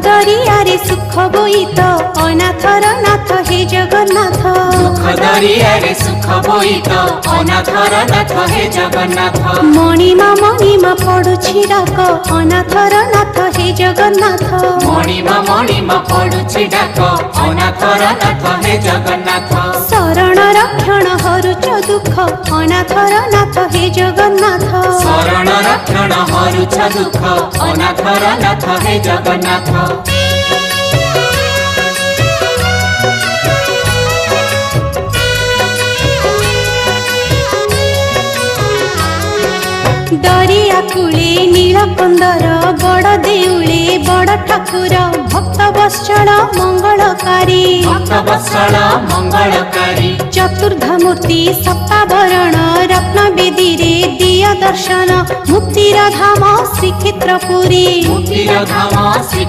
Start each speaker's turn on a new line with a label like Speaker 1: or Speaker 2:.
Speaker 1: दरियारे सुख बोईत अनाथर नाथ हे जगन्नाथ।
Speaker 2: दुख दरियारे सुख बोईत अनाथर नाथ हे जगन्नाथ।
Speaker 1: मणिमा पड़ुछि डाक अनाथर नाथ हे जगन्नाथ।
Speaker 2: मणिमा पड़ुछि डाक अनाथर नाथ हे जगन्नाथ।
Speaker 1: शरण रक्षण हरुच दुख अनाथर नाथ हे जगन्नाथ।
Speaker 2: शरण रक्षण हरुच दुख अनाथर नाथ हे जगन्नाथ।
Speaker 1: दरिया कूले नीलकंदर बड़ देउले बड़ ठाकुर भक्त वत्सल मंगलकारी।
Speaker 2: भक्त वत्सल मंगलकारी।
Speaker 1: चतुर्धमूर्ति सप्तावरण रत्न बेदी रे दिया दर्शन मुक्तिर धाम श्रीक्षेत्रपुरी।
Speaker 2: मुक्तिर धाम श्री